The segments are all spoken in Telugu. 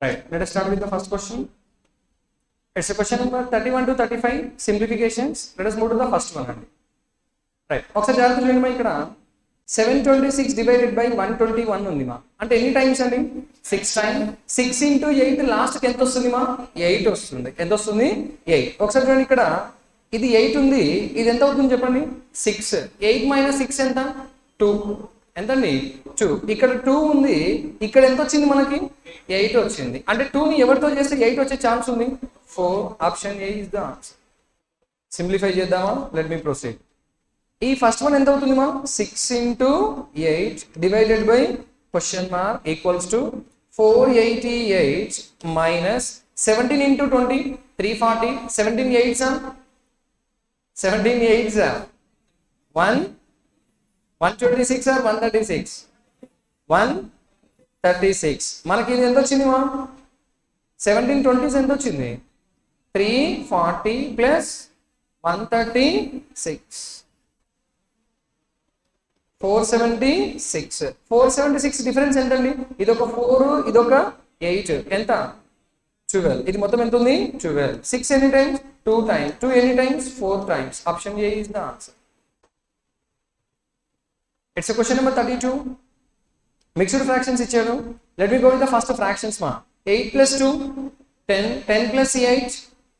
Right. Let us start with the first question. It's a question number 31 to 35 simplifications. Let us move to the first one. Right. ఒకసారి జాగ్రత్త చూడండి మా ఇక్కడ 726 divided by 121 ఉంది మా అంటే ఎన్ని టైమ్స్ అండి 6 టైమ్స్ 6 into 8 లాస్ట్ కి ఎంత వస్తుంది మా 8 వస్తుంది. ఎంత వస్తుంది 8. ఒకసారి చూడండి ఇక్కడ ఇది 8 ఉంది, ఇది ఎంత అవుతుంది చెప్పండి 6. 8 minus 6 ఎంత 2. ఎంతండి 2. ఇక్కడ 2 ఉంది, ఇక్కడ ఎంత వచ్చింది మనకి 8 వచ్చింది. అంటే 2 ని ఎవరితో చేస్తే 8 వచ్చే ఛాన్స్ ఉంది 4. Option A is the answer. Simplify చేద్దామా? Let me proceed. ఈ ఫస్ట్ వన్ ఎంత అవుతుంది మా 6 into 8 divided by question mark equals to 488 minus 17 into 20 340. 17 8s are 17 8s are 126 or 136 136. మనకి ఇది ఎంత వచ్చింది మా 17 20s ఎంత వచ్చింది 340 plus 136 476. 476 డిఫరెన్స్ ఎంతండి? ఇదొక 4 ఇదొక 8 ఎంత 12. ఇది మొత్తం ఎంత ఉంది 12. 6 any times 2 times 2 any times 4 times. Option A is the answer. It's question number 32. Mixed fractions ఇచ్చారు. Let me go with the first fractions మా 8 plus 2 10 10 plus 8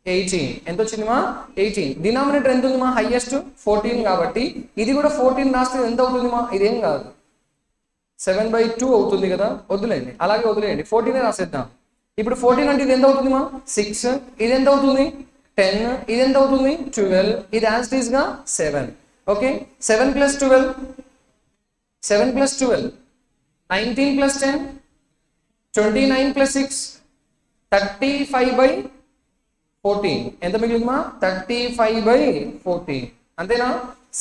18. ఎంత వచ్చింది మా 18. డినామినేటర్ ఎంత ఉంది మా హైయెస్ట్ 14 కాబట్టి ఇది కూడా 14 రాస్తే ఎంత అవుతుంది మా ఇదేం కాదు 7/2 అవుతుంది కదా, వదిలేండి అలాగే వదిలేయండి 14 రాసేద్దాం. ఇప్పుడు 14 అంటే ఇది ఎంత అవుతుంది మా 6. ఇది ఎంత అవుతుంది 10. ఇది ఎంత అవుతుంది 12. ఇది యాజ్ ఇట్ ఈస్ గా 7. Okay 7 plus 12 7 plus 12 19 plus 10 29 plus 6 35/14. ఎంత మిగిలింది మా 35/14. అంతేనా?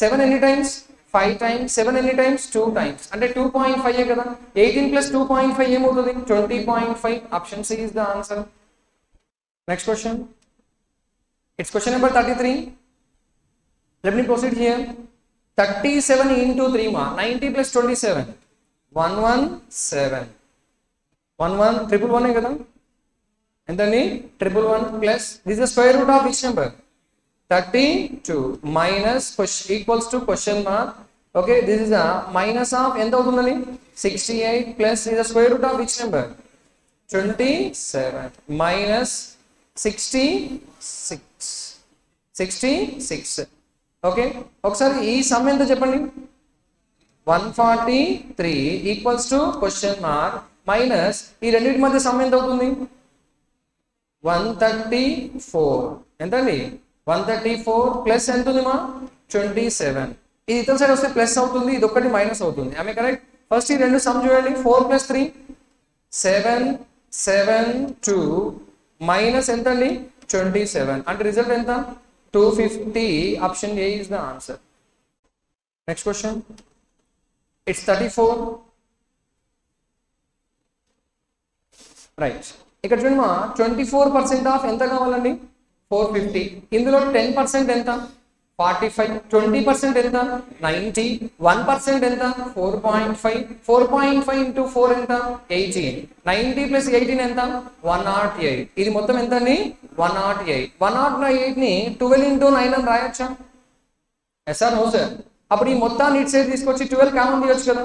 7 ఎన్ని టైమ్స్ 5 టైమ్స్ 7 ఎన్ని టైమ్స్ 2 టైమ్స్ అంటే 2.5 కదా. 18 plus 2.5 ఏమవుతుంది 20.5. Option C is the answer. Next question. It's question number 33. Let me proceed here. 37 into 3 మా 90 plus 27 117. 111 కదా ఎంతండి 111 plus this is square root of which number 32 minus equals to question mark. Okay this is minus of ఎంత అవుతుందని 68 ప్లస్ ఇది square root of which number 27 minus 66. Okay ఒకసారి ఈ సమ్ ఎంత చెప్పండి 143 equals to question mark minus ఈ రెండింటి మధ్య సమ్ ఎంత అవుతుంది 134. ఎంతండి 134 ప్లస్ ఎంత ఉంది మా 27. ఇది ఇతర సైడ్ వస్తే ప్లస్ అవుతుంది, ఇది ఒక్కటి మైనస్ అవుతుంది. ఆమె కరెక్ట్. ఫస్ట్ ఈ రెండు సమ్ చూడండి 4 plus 3 772 మైనస్ ఎంత అండి 27 అంటే రిజల్ట్ ఎంత 250. Option A is the answer. Next question. It's 34. Right ఇక్కడ చూడండి మా 24% ఆఫ్ ఎంత కావాలండి 450. ఇందులో 10% ఎంత 45. 20% ఎంత 90. 1% ఎంత 4.5. 4.5 into 4 ఎంత 18. 90 plus 18 ఎంత 108. ఇది మొత్తం ఎంత అండి 108. 108 ని 12 into 9 అని రాయొచ్చా? Yes sir no sir. అప్పుడు ఈ మొత్తాన్ని ఇటు సైడ్ తీసుకొచ్చి 12 కామన్ తీయొచ్చు కదా.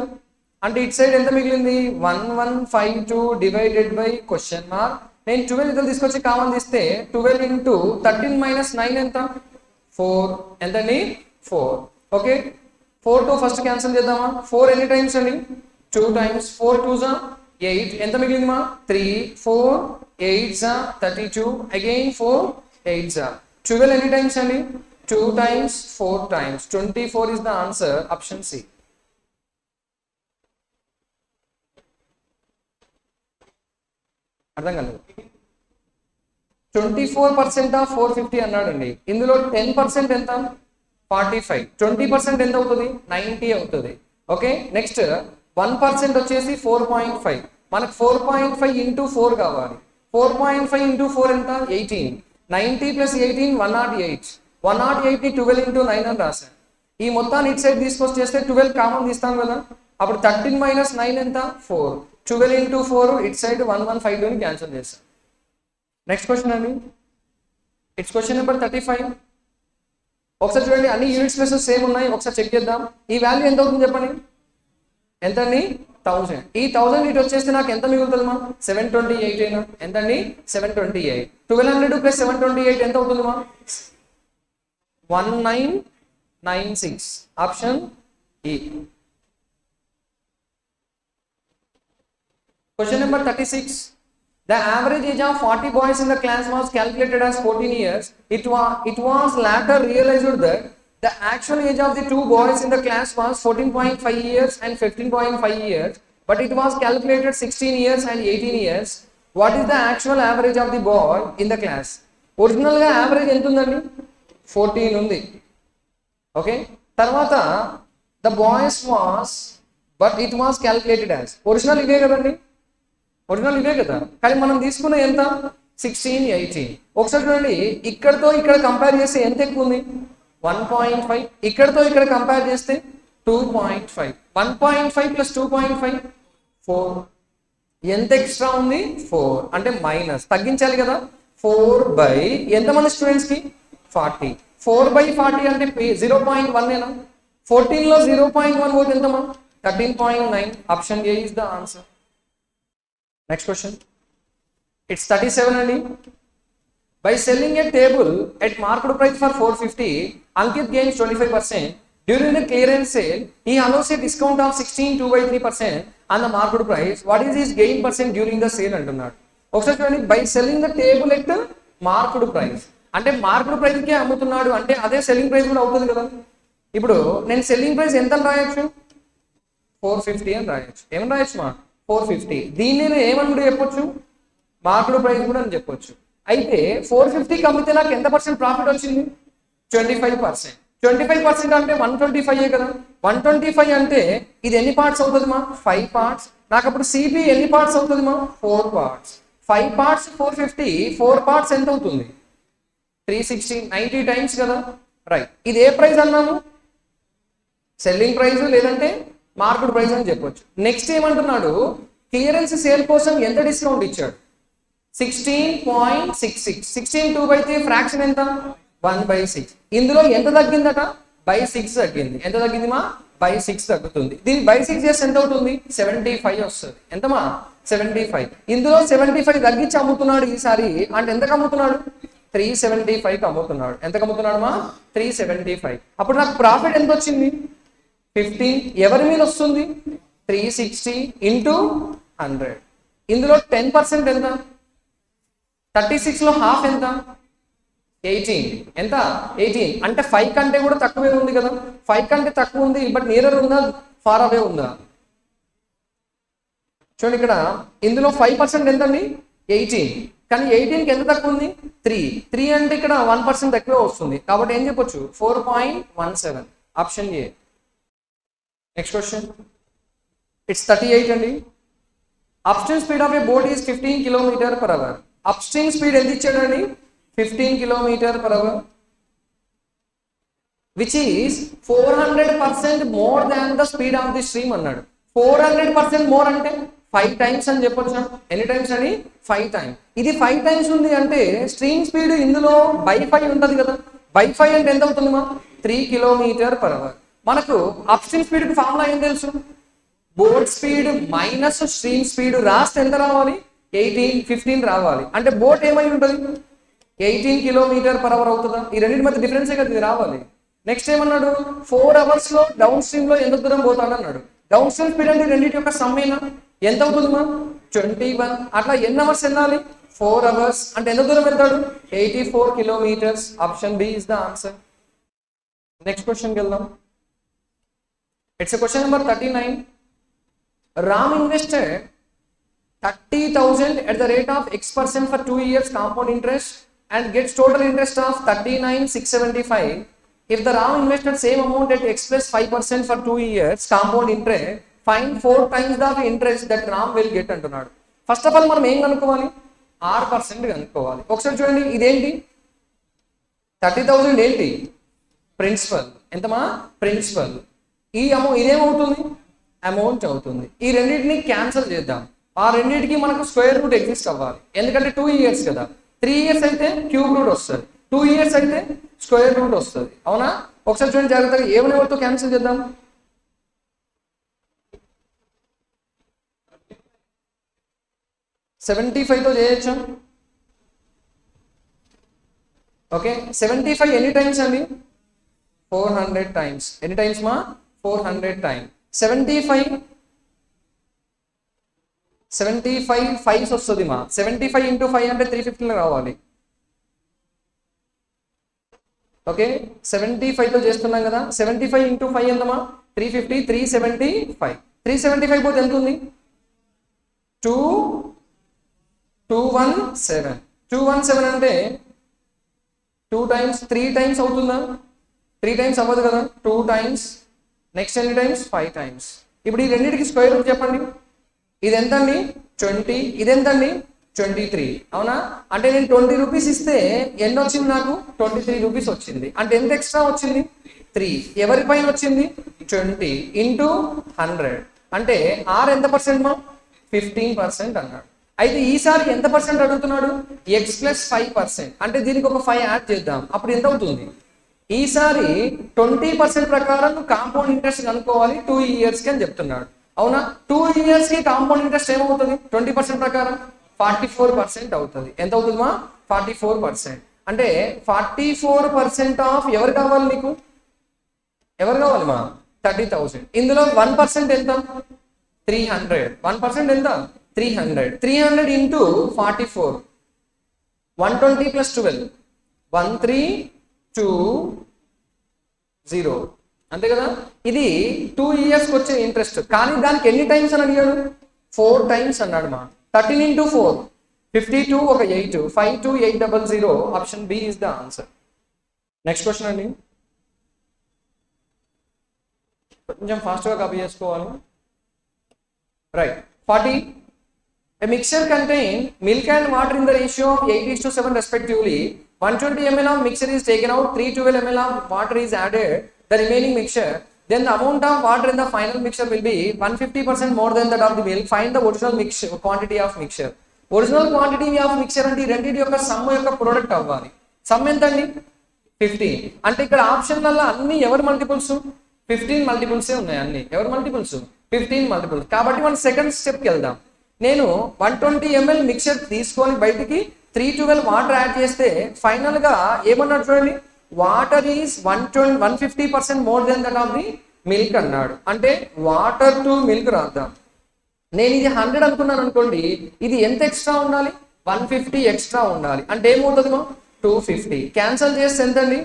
అంటే ఇటు సైడ్ ఎంత మిగిలింది 1152 డివైడెడ్ బై క్వశ్చన్ మార్క్. నేను 12 ఇద్దరు తీసుకొచ్చి కామన్ తీస్తే 12 into 13 minus 9 ఎంత 4. ఎంతండి 4. ఓకే 4 to ఫస్ట్ క్యాన్సిల్ చేద్దామా? 4 ఎన్ని టైమ్స్ అండి 2 టైమ్స్ 4 2s 8. ఎంత మిగిలింది మా 3 4 8s 32 అగైన్ 4 8s 12 ఎన్ని టైమ్స్ అండి 2 times 4 times 24 is the answer. Option C. అర్థం కాలేదు. 24% ఆఫ్ 450 అన్నాడండి. ఇందులో 10% ఎంత 45. 20% ఎంత అవుతుంది 90 అవుతుంది. ఓకే నెక్స్ట్ 1% వచ్చేసి 4.5. మనకు 4.5 into 4 కావాలి. 4.5 into 4 ఎంత 18. 90 plus 18 108. 108 ని 12 into 9 అని రాశాను. ఈ మొత్తాన్ని ఇటు సైడ్ తీసుకొచ్చి చేస్తే 12 కామన్ తీస్తాం కదా. అప్పుడు 13 minus 9 ఎంత 4. 12 into 4 ఇట్ సైడ్ 1152 ని క్యాన్సిల్ చేస్తాం. నెక్స్ట్ క్వశ్చన్ అండి, ఇట్స్ క్వశ్చన్ నెంబర్ 35. ఒకసారి చూడండి, అన్ని యూనిట్స్ ప్లేసెస్ సేమ్ ఉన్నాయి, ఒకసారి చెక్ చేద్దాం. ఈ వాల్యూ ఎంత అవుతుంది చెప్పండి, ఎంత అండి 1000. ఈ 1000 ఇటు వచ్చేస్తే నాకు ఎంత మిగులుతుంది మా 728 అయినా ఎంత అండి 728. 1200 ప్లస్ 728 ఎంత అవుతుంది మా 1996. Option E. Question number 36. The average age of 40 boys in the class was calculated as 14 years. It was later realized that the actual age of the two boys in the class was 14.5 years and 15.5 years, but it was calculated 16 years and 18 years. What is the actual average of the boy in the class? Original ga average ఎంత ఉందండి 14 ఉంది. ఓకే, తర్వాత the boys was, but it was calculated as, original ఇవే కదండి, ఒరిజినల్ ఇవే కదా, కానీ మనం తీసుకున్న ఎంత 16, 18. ఒకసారి చూడండి, ఇక్కడతో ఇక్కడ కంపేర్ చేస్తే ఎంత ఎక్కువ ఉంది 1.5, ఇక్కడతో ఇక్కడ కంపేర్ చేస్తే 2.5. 1.5 ప్లస్ 2.5 4. ఎంత ఎక్స్ట్రా ఉంది 4, అంటే మైనస్ తగ్గించాలి కదా. 4 ఎంతమంది స్టూడెంట్స్ కి 40. 4/40 అంటే 0.1 ఏనా. 14 లో 0.1 పోతే ఎంతమా 13.9. Option A is the answer. Next question, it's 37 అండి. By selling a table at market price for 450, Ankit gains 25%. During the clearance sale, he allows a discount of 16.2/3% on the market price. What is his gain percent during the sale అంటున్నాడు. ఒకసారి చూడండి, by selling the table at market price అంటే మార్కెట్ ప్రైస్కే అమ్ముతున్నాడు అంటే అదే సెల్లింగ్ ప్రైస్ కూడా అవుతుంది కదా. ఇప్పుడు నేను సెల్లింగ్ ప్రైస్ ఎంత అని రాయొచ్చు 450 అని రాయొచ్చు. ఏమని రాయొచ్చు మా 450. దీన్ని నేను ఏమని కూడా చెప్పొచ్చు మార్కెట్ ప్రైస్ కూడా అని చెప్పొచ్చు. అయితే 450కి అమ్మితే నాకు ఎంత పర్సెంట్ ప్రాఫిట్ వచ్చింది 25%. 25% అంటే 125 కదా. 125 అంటే ఇది ఎన్ని పార్ట్స్ అవుతుంది మా 5 పార్ట్స్. నాకు అప్పుడు సిపి ఎన్ని పార్ట్స్ అవుతుంది మా 4 పార్ట్స్. 5 పార్ట్స్ 450, 4 పార్ట్స్ ఎంత అవుతుంది 360, 90 టైమ్స్ కదా. రైట్, ఇది ఏ ప్రైస్ అన్నాము సెల్లింగ్ ప్రైస్ లేదంటే మార్కెట్ ప్రైస్ అని చెప్పొచ్చు. నెక్స్ట్ ఏమంటున్నాడు, క్లియరెన్స్ సేల్ కోసం ఎంత డిస్కౌంట్ ఇచ్చాడు 16.66. 16 2/3 ఫ్రాక్షన్ ఎంత 1/6. ఇందులో ఎంత తగ్గిందట by6 తగ్గింది. ఎంత తగ్గింది మా by6 తగ్గుతుంది. దీన్ని by6 చేస్తే ఎంత అవుతుంది 75 వస్తుంది. ఎంతమా 75. ఇందులో 75 తగ్గించి అమ్ముతున్నాడు ఈసారి అంటే ఎంతకు అమ్ముతున్నాడు 375కి అమ్ముతున్నాడు. ఎంతకు అమ్ముతున్నాడు మా 375. అప్పుడు నాకు ప్రాఫిట్ ఎంత వచ్చింది 15. ఎవరి మీద వస్తుంది 360 ఇంటూ 100. ఇందులో 10% ఎంత 36 లో హాఫ్ ఎంత 18. ఎంత 18 అంటే 5 కంటే కూడా తక్కువే ఉంది కదా. 5 కంటే తక్కువ ఉంది, బట్ నియరర్ ఉందా ఫార్ అవే ఉందా చూడండి. ఇక్కడ ఇందులో 5% ఎంత అండి 18, కానీ 18కి ఎంత తక్కువ ఉంది 3 అంటే ఇక్కడ 1% తక్కువే వస్తుంది. కాబట్టి ఏం చెప్పొచ్చు 4.17. Option A. Next question, it's 38 అండి. Upstream speed of a boat is 15 km/h. Upstream speed ఎంత ఇచ్చాడండి 15 km/h, which is 400% more than the speed of the stream అన్నాడు. 400% మోర్ అంటే 5 టైమ్స్ అని చెప్పొచ్చు. ఎన్ని టైమ్స్ అని 5 టైమ్స్. ఇది 5 టైమ్స్ ఉంది అంటే స్ట్రీమ్ స్పీడ్ ఇందులో by5 ఉంటుంది కదా. by5 అంటే ఎంత అవుతుంది మా 3 km/h. మనకు అప్స్ట్రీమ్ స్పీడ్ కి ఫార్ములా ఏం తెలుసు, boat speed minus stream speed రాస్తే ఎంత రావాలి 15 రావాలి. అంటే బోట్ ఏమై ఉంటుంది 18 km/h అవుతుందా. ఈ రెండింటి మధ్య డిఫరెన్సే కదా ఇది రావాలి. నెక్స్ట్ ఏమన్నాడు 4 hours లో డౌన్ స్ట్రీమ్ లో ఎంత దూరం పోతాడు అన్నాడు. డౌన్ స్ట్రీమ్ స్పీడ్ అంటే రెండింటి యొక్క సమ్మేనా ఎంత అవుతుంది మా 21. అట్లా ఎన్ని అవర్స్ వెళ్ళాలి 4 hours అంటే ఎంత దూరం వెళ్తాడు 84 km. Option B is the answer. Next క్వశ్చన్కి వెళ్దాం. It's question number 39. Ram invested 30,000 at the rate of X% for 2 years compound interest and gets total interest of 39,675. If the Ram invested same amount at X plus 5% for 2 years compound interest, find 4 times the interest that Ram will get అంటున్నాడు. ఫస్ట్ ఆఫ్ ఆల్ మనం ఏం కనుక్కోవాలి 6% కనుక్కోవాలి. ఒకసారి చూడండి, ఇదేంటి 30,000 ఏంటి ప్రిన్సిపల్, ఎంతమా ప్రిన్సిపల్. ఈ ఇదేమవుతుంది అమౌంట్ అవుతుంది. ఈ రెండింటిని క్యాన్సిల్ చేద్దాం. ఆ రెండింటికి మనకు స్క్వేర్ రూట్ ఎగ్జిస్ట్ అవ్వాలి, ఎందుకంటే 2 years కదా. 3 years అయితే క్యూబ్ రూట్ వస్తుంది, 2 years అయితే స్క్వేర్ రూట్ వస్తుంది. అవునా? ఒకసారి చూడండి జాగ్రత్తగా, ఏమైనా ఎవరితో క్యాన్సిల్ చేద్దాం. 75తో చేయొచ్చు. ఓకే, 75 ఎన్ని టైమ్స్ అండి? 400 టైమ్స్. ఎన్ని టైమ్స్ మా? 400 టైమ్స్. 75 5 వస్తుంది మా. 75 into 5 అంటే 350 రావాలి. ఓకే, 75తో చేస్తున్నాం కదా. 75 into 5 ఎంతమా? 350. 375. 375 పోతే ఎంత ఉంది? 217. 217 అంటే 2 times 3 times అవుతుందా? 3 times అవ్వదు కదా. 2 times, నెక్స్ట్ ఎన్ని టైమ్స్? 5 times. ఇప్పుడు ఈ రెండింటికి స్క్వేర్ రూట్ చెప్పండి. ఇది ఎంత అండి? 20. ఇది ఎంత అండి? 23. అవునా? అంటే నేను 20 రూపీస్ ఇస్తే ఎన్ని వచ్చింది నాకు? 23 రూపీస్ వచ్చింది. అంటే ఎంత ఎక్స్ట్రా వచ్చింది? 3. ఎవరి పైన వచ్చింది? 20 into 100. అంటే ఆర్ ఎంత పర్సెంట్ మా? 15% అన్నాడు. అయితే ఈసారి ఎంత పర్సెంట్ అడుగుతున్నాడు? X plus 5%. అంటే దీనికి ఒక 5 యాడ్ చేద్దాం, అప్పుడు ఎంత అవుతుంది? ఈసారి 20% ప్రకారం కాంపౌండ్ ఇంట్రెస్ట్ కనుక్కోవాలి 2 years కి అని చెప్తున్నాడు. అవునా? 2 years కి కాంపౌండ్ ఇంట్రెస్ట్ ఏమవుతుంది? 20% ప్రకారం 44% అవుతుంది. ఎంత అవుతుందమ్మా? 44%. అంటే 44% ఆఫ్ ఎవరు కావాలి నీకు? ఎవరు కావాలమ్మా? 30,000. ఇందులో 1% ఎంత? 300. 1% ఎంత? 300. 300 into 44. 120 plus 12. 1320. అంతే కదా. ఇది 2 years కి వచ్చే ఇంట్రెస్ట్. కానీ దానికి ఎన్ని టైమ్స్ అని అడిగాడు? 4 times అన్నాడు మా. 13 into 4 52, ఒక 8. 52800. Option B is the answer. Next question అండి, కొంచెం ఫాస్ట్గా కాపీ చేసుకోవాలి. Right. 40. A mixture contain milk and water in the ratio of 8:7 respectively. 120 ml of mixture is taken out, 312 ml of water is added, the remaining mixture. Then the amount of water in the final mixture will be 150% more than that of the milk. Find the original mixture quantity of mixture. Original quantity of mixture అంటే ఈ రెండింటి యొక్క సమ్ యొక్క ప్రొడక్ట్ అవ్వాలి. సమ్ ఎంత అండి? 15. అంటే ఇక్కడ ఆప్షన్లలో అన్ని ఎవరు మల్టిపుల్స్? 15 మల్టిపుల్సే ఉన్నాయి అన్ని. ఎవరు మల్టిపుల్స్? 15 మల్టిపుల్స్. కాబట్టి మనం సెకండ్ స్టెప్కి వెళ్దాం. నేను 120 ml మిక్చర్ తీసుకొని బయటికి 312 వాటర్ యాడ్ చేస్తే ఫైనల్ గా ఏమన్నాడు చూడండి, water is 150% more then that of the milk అన్నాడు. అంటే వాటర్ టు మిల్క్ రాద్దాం. నేను ఇది 100 అనుకున్నాను అనుకోండి, ఇది ఎంత ఎక్స్ట్రా ఉండాలి? 150 ఎక్స్ట్రా ఉండాలి. అంటే ఏమవుతుంది? 250. క్యాన్సల్ చేస్తే ఎంత అండి?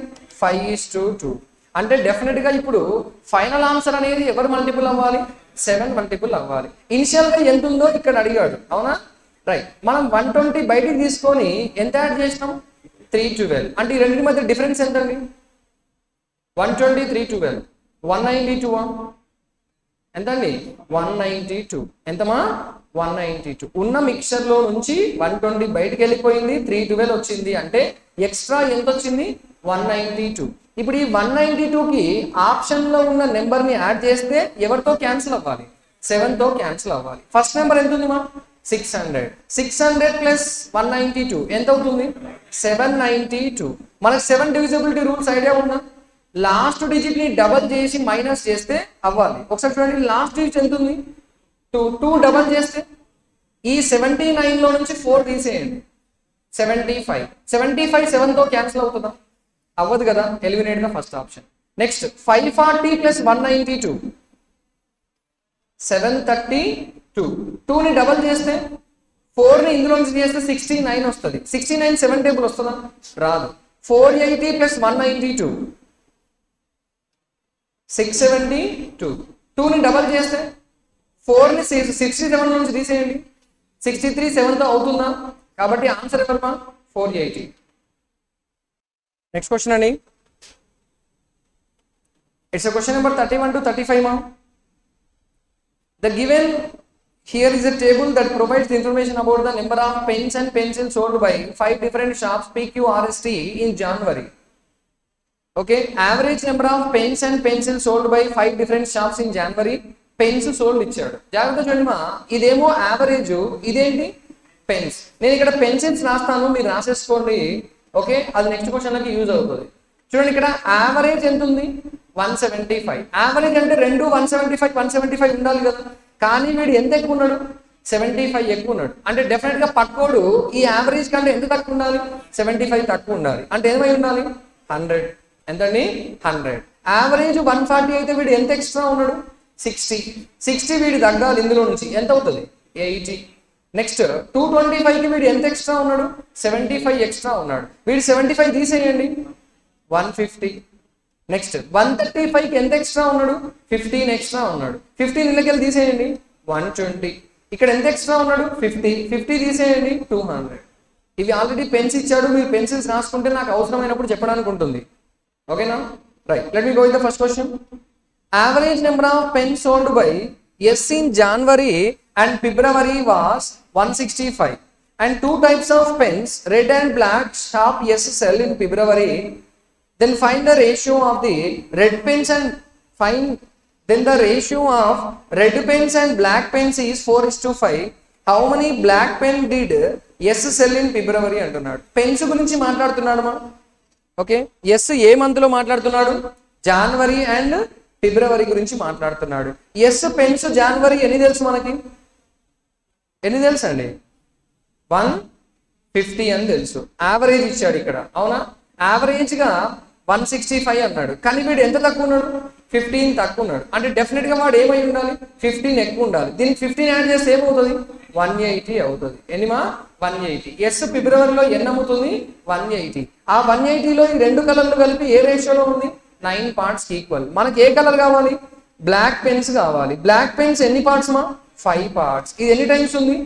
5:2. అంటే డెఫినెట్ గా ఇప్పుడు ఫైనల్ ఆన్సర్ అనేది ఎవరు మల్టిపుల్ అవ్వాలి? 7 మల్టిపుల్ అవ్వాలి. ఇనిషియల్ గా ఎంత ఉందో ఇక్కడ అడిగాడు. అవునా? రైట్. మనం 120 బయటికి తీసుకొని ఎంత యాడ్ చేసినాం? 312. అంటే ఈ రెండింటి మధ్య డిఫరెన్స్ ఎంత అండి? 120, 312. 192. ఎంత అండి? 192. ఎంతమా? 192. ఉన్న మిక్చర్ లో నుంచి 120 బయటకు వెళ్ళిపోయింది, 312 వచ్చింది. అంటే ఎక్స్ట్రా ఎంత వచ్చింది? 192. ఇప్పుడు ఈ 192కి ఆప్షన్ లో ఉన్న నెంబర్ ని యాడ్ చేస్తే ఎవరితో క్యాన్సిల్ అవ్వాలి? 7తో క్యాన్సిల్ అవ్వాలి. ఫస్ట్ నెంబర్ ఎంత ఉంది మా? 600. 600 ప్లస్ 192 ఎంత అవుతుంది? 792. మనకు 7 డివిజిబిలిటీ రూల్స్ ఐడియా ఉందా? లాస్ట్ డిజిట్ ని డబల్ చేసి మైనస్ చేస్తే అవ్వాలి. ఒకసారి చూడండి, లాస్ట్ డిజిట్ ఎంత ఉంది? 2 డబల్ చేస్తే ఈ 79 లో నుంచి 4 తీసేయండి, 75. 75 7తో క్యాన్సిల్ అవుతుందా? అవ్వదు కదా. ఎలిమినేట్ గా ఫస్ట్ ఆప్షన్. Next 540 plus 192 732. 2 ని డబల్ చేస్తే 4 ని ఇందులో నుంచి చేస్తే 69 వస్తుంది. 69 7 టేబుల్ వస్తుందా? రాదు. 480 ప్లస్ 192 672. 2 ని డబల్ చేస్తే 4 ని 67 నుంచి తీసేయండి, 63 7తో అవుతుందా? కాబట్టి ఆన్సర్ ఎవరు? 480. నెక్స్ట్ క్వశ్చన్ అండి, ఇట్స్ క్వశ్చన్ నెంబర్ 31 to 35 మా. The given here is a table that provides the information about the number of pens and pencils sold by 5 different shops PQRST in January. Okay, average number of pens and pencils sold by 5 different shops in January. Pens sold ఇచ్చాడు. జాగ్రత్త చూడండి మా, ఇదేమో యావరేజ్, ఇదేంటి పెన్స్. నేను ఇక్కడ పెన్సిల్స్ రాస్తాను, మీరు రాసేసుకోండి. ఓకే, అది నెక్స్ట్ క్వశ్చన్లకి యూజ్ అవుతుంది. చూడండి ఇక్కడ యావరేజ్ ఎంత ఉంది, 175. యావరేజ్ అంటే రెండు 175 ఉండాలి కదా, కానీ వీడు ఎంత ఎక్కువ ఉన్నాడు, 75 ఎక్కువ ఉన్నాడు. అంటే డెఫినెట్ గా పక్కోడు ఈ యావరేజ్ కంటే ఎంత తక్కువ ఉండాలి, 75 తక్కువ ఉండాలి. అంటే ఏమై ఉండాలి, 100. ఎంతండి, 100. యావరేజ్ 140 అయితే వీడు ఎంత ఎక్స్ట్రా ఉన్నాడు, 60 వీడి తగ్గాలి ఇందులో నుంచి. ఎంత అవుతుంది, 80. నెక్స్ట్ 225కి వీడు ఎంత ఎక్స్ట్రా ఉన్నాడు, 75 ఎక్స్ట్రా ఉన్నాడు. వీడు 75 తీసేయండి, 150. నెక్స్ట్ 135కి ఎంత ఎక్స్ట్రా ఉన్నాడు, 15 ఎక్స్ట్రా ఉన్నాడు. 15 ఇళ్ళకెళ్ళి తీసేయండి, 120. ఇక్కడ ఎంత ఎక్స్ట్రా ఉన్నాడు, 50 తీసేయండి, 200. ఇవి ఆల్రెడీ పెన్స్ ఇచ్చాడు, మీరు పెన్సిల్స్ రాసుకుంటే నాకు అవసరమైనప్పుడు చెప్పడానికి ఉంటుంది. ఓకేనా, right. Let me go with the first question. Average number of pens sold by S in January and February was 165, and two types of pens, red and black, sharp yes sell in February. Then find the ratio of the red pens and then the ratio of red pens and black pens is 4:5. How many black pen did yes sell in February అంటున్నాడు. పెన్స్ గురించి మాట్లాడుతున్నాడు మా. ఓకే, ఎస్ ఏ మంత్ లో మాట్లాడుతున్నాడు, జనవరి అండ్ ఫిబ్రవరి గురించి మాట్లాడుతున్నాడు. ఎస్ పెన్స్ జనవరి ఎన్ని తెలుసు మనకి, ఎన్ని తెలుసు అండి, 150 అని తెలుసు. యావరేజ్ ఇచ్చాడు ఇక్కడ, అవునా. యావరేజ్ గా 165 అన్నాడు, కానీ వీడు ఎంత తక్కువ ఉన్నాడు, 15 తక్కువ ఉన్నాడు. అంటే డెఫినెట్ గా వాడు ఏమై ఉండాలి, 15 ఎక్కువ ఉండాలి. దీనికి 15 యాడ్ చేస్తే ఏమవుతుంది, 180 అవుతుంది. ఎన్నిమా, 180. ఎస్ ఫిబ్రవరిలో ఎన్ని అమ్ముతుంది, 180. ఆ 180లో ఈ రెండు కలర్లు కలిపి ఏ రేషియోలో ఉంది, 9 parts ఈక్వల్. మనకి ఏ కలర్ కావాలి, బ్లాక్ పెన్స్ కావాలి. బ్లాక్ పెన్స్ ఎన్ని పార్ట్స్ మా, 5 parts. ఇది ఎన్ని టైమ్స్ ఉంది,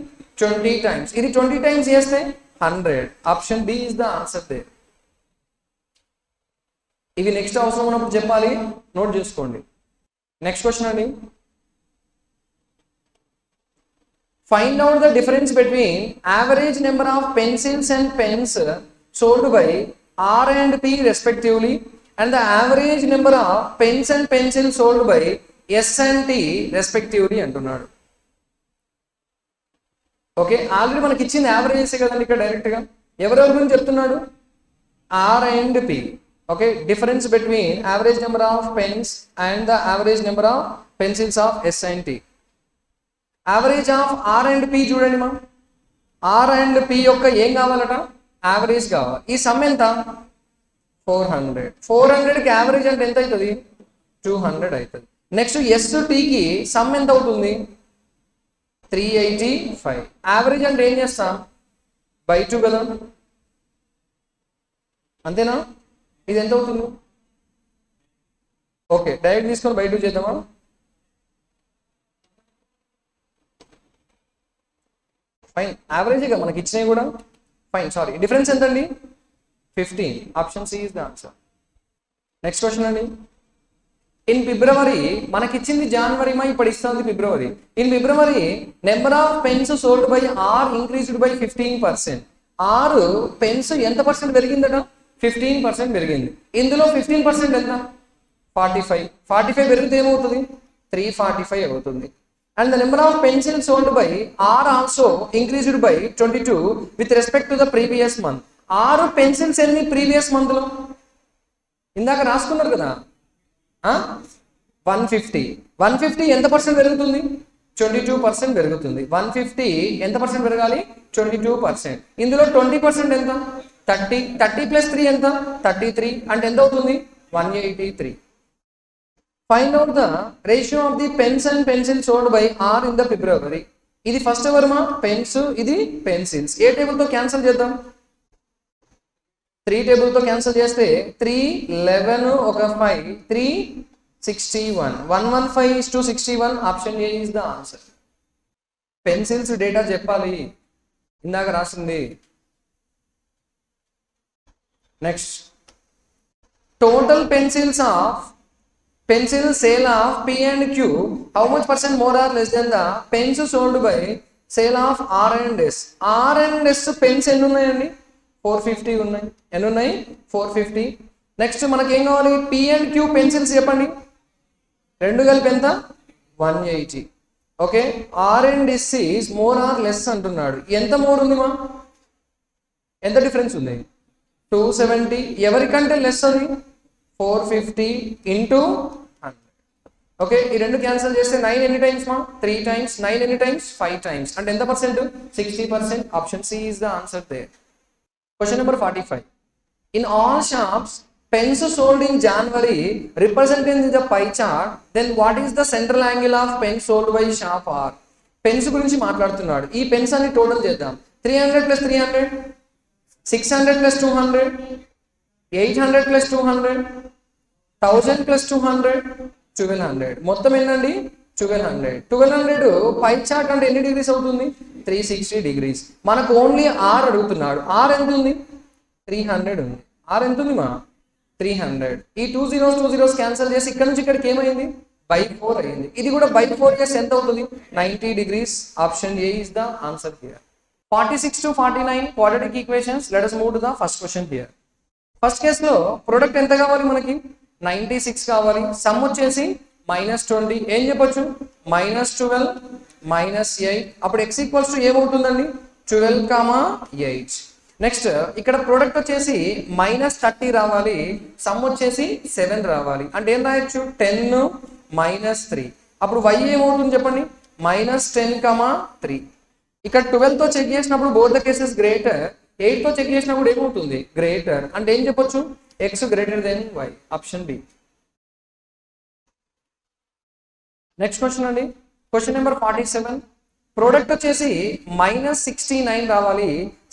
20 times. ఇది 20 times చేస్తే 100. Option B is the answer దే. ఇవి నెక్స్ట్ అవసరం ఉన్నప్పుడు చెప్పాలి, నోట్ చేసుకోండి. నెక్స్ట్ క్వశ్చన్ అండి. Find out the difference between average number of pencils and pens sold by R and P respectively and the average number of pens and pencil sold by S and T respectively అంటున్నాడు. ఓకే, ఆల్రెడీ మనకి ఇచ్చింది యావరేజ్ కదండి ఇక్కడ డైరెక్ట్ గా. ఎవరెవరి గురించి చెప్తున్నాడు, R and P. Okay, difference between average number of pens and the average number of pencils of S and T. Average of R and P చూడండి మా. ఆర్ అండ్ పి యొక్క ఏం కావాలట, యావరేజ్ కావాలి. ఈ సమ్ ఎంత, 400. 400కి యావరేజ్ అంటే ఎంత అవుతుంది, 200 అవుతుంది. నెక్స్ట్ ఎస్ టీకి సమ్ ఎంత అవుతుంది, 385. యావరేజ్ అంటే ఏం చేస్తాం, బై 2 కదా, అంతేనా. ఇది ఎంత అవుతుంది, ఓకే డైరెక్ట్ తీసుకొని బై 2 చేద్దామా. ఫైన్, యావరేజ్ కదా మనకి ఇచ్చినవి కూడా. ఫైన్, సారీ, డిఫరెన్స్ ఎంత అండి, 15. Option C is the answer. Next question అండి. ఇన్ ఫిబ్రవరి మనకి ఇచ్చింది జనవరి మా, ఇప్పుడు ఇస్తుంది ఫిబ్రవరి. In February number of pens sold by R increased by 15%. R pens ఎంత పర్సెంట్ పెరిగిందట, 15% పెరిగింది. ఇందులో 15% ఎంత, 45. 45 పెరిగితే ఏమవుతుంది, 345 అవుతుంది. And the number of pencil sold by R also increased by 22 with respect to the previous month. ఆరు పెన్సిల్స్ ఎన్ని ప్రీవియస్ మంత్ లో, ఇందాక రాసుకున్నారు కదా, 150 ఎంత పర్సెంట్ పెరుగుతుంది, 22% పెరుగుతుంది. 150 ఎంత పర్సెంట్ పెరగాలి, 22%. ఇందులో 20% ఎంత, 30 ప్లస్ 3 ఎంత, 33. అంటే ఎంత అవుతుంది, 183. Find out the ratio of the pens and pencil sold by R in the February. ఇది ఫస్ట్ ఎవరు మా, పెన్స్, ఇది పెన్సిల్స్. ఏ టేబుల్ తో క్యాన్సిల్ చేద్దాం, 3 టేబుల్ తో క్యాన్సిల్ చేస్తే 3 11 ఒక 5 3 61 115:61. Option A is the answer. Pencils data చెప్పాలి, ఇందాక రాసింది. Next, total pencils of pencil sale of P and Q, how much percent more or less than the pens sold by sale of R and S? R and S pens ఎన్ని ఉన్నాయండి, 450 ఉన్నాయి. ఎన్ని ఉన్నాయి, 450. నెక్స్ట్ మనకి ఏం కావాలి, P and Q పెన్సిల్స్ చెప్పండి, రెండు కలిపి ఎంత, 180. Okay, R and S is more or less అంటున్నాడు. ఎంత మోర్ ఉంది మా, ఎంత డిఫరెన్స్ ఉంది? 270. ఎవరికంటే లెస్ అది 450 ఇంటూ 100. ఓకే, ఈ రెండు క్యాన్సిల్ చేస్తే 9 ఎన్ని టైమ్స్ మా? 3 టైమ్స్. 9 ఎన్ని టైమ్స్? 5 టైమ్స్. అంటే ఎంత percent? 60%. Option C is the answer there. Question number 45. In all shops, pens sold in January represented in the pie chart, then what is the central angle of pens sold by shop R? Pens గురించి మాట్లాడుతున్నాడు. ఈ పెన్స్ అన్ని టోటల్ చేద్దాం. 300 plus 300, 600 plus 200, 800 plus 200, 1000 plus 200, 1200. మొత్తం ఏంటండి? 1200. 1200 పై చార్ట్ అంటే ఎన్ని డిగ్రీస్ అవుతుంది? 360 డిగ్రీస్. మనకు ఓన్లీ ఆర్ అడుగుతున్నాడు. ఆర్ ఎంత ఉంది? 300 ఉంది. ఆర్ ఎంత ఉంది మా? 300. ఈ 2 zeros క్యాన్సిల్ చేసి ఇక్కడ నుంచి ఇక్కడికి ఏమైంది? బై 4 అయింది. ఇది కూడా బై 4 చేసి ఎంత అవుతుంది? 90 degrees. Option A is the answer here. 46 to 49 quadratic equations. Let us move to the first question here. First కేసులో ప్రొడక్ట్ ఎంత కావాలి మనకి? 96 కావాలి. సమ్ వచ్చేసి -20. ఏం చెప్పొచ్చు? -12 -8. అప్పుడు x ఈక్వల్స్ టు ఏమవుతుందండి? 12, 8. నెక్స్ట్ ఇక్కడ ప్రొడక్ట్ వచ్చేసి -30 రావాలి. సమ్ వచ్చేసి 7 రావాలి. అంటే ఏం రాయొచ్చు? 10 -3. అప్పుడు y ఏమవుతుంది చెప్పండి? -10, 3. ఇక్కడ 12 తో చెక్ చేసినప్పుడు బోత్ ద కేసెస్ గ్రేటర్, 8 తో చెక్ చేసినప్పుడు ఏమవుతుంది? గ్రేటర్. అంటే ఏం చెప్పొచ్చు? x greater than y. Option B. Next question అండి, క్వశ్చన్ నెంబర్ 47. ప్రోడక్ట్ వచ్చేసి -69 రావాలి.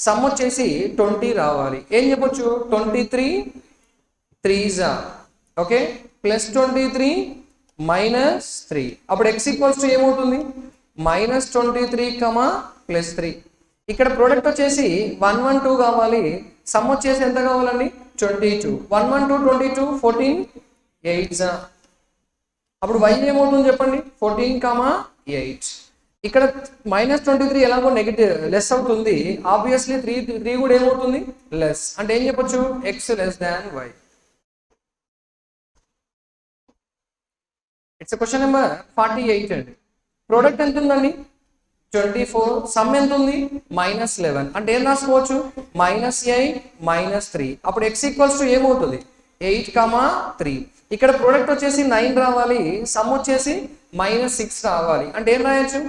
సమ్ వచ్చేసి 20 రావాలి. ఏం చెప్పొచ్చు? 23 3s, ఓకే, +23 -3. అప్పుడు x ఈక్వల్స్ టు ఏమవుతుంది? -23, +3. ఇక్కడ ప్రోడక్ట్ వచ్చేసి 112 కావాలి. సమ్ వచ్చేసి ఎంత కావాలండి? 22. 112 22 14 8s. అప్పుడు y ఏమవుతుంది చెప్పండి? 14, 8. ఇక్కడ -23 ఎలాగో నెగిటివ్ లెస్ అవుతుంది. ఆబ్వియస్లీ 3 కూడా ఏమవుతుంది? లెస్. అంటే ఏం చెప్పొచ్చు? x less than y. It's question number 48 అండి. ప్రోడక్ట్ ఎంత ఉందండి? 24. సమ్ ఎంత ఉంది? -11. అంటే ఏం రాసుకోవచ్చు? -8 -3. అప్పుడు x ఈక్వల్స్ టు ఏమవుతుంది? 8, 3. ఇక్కడ ప్రోడక్ట్ వచ్చేసి 9 రావాలి. సమ్ వచ్చేసి -6 రావాలి. అంటే ఏం రాయొచ్చు?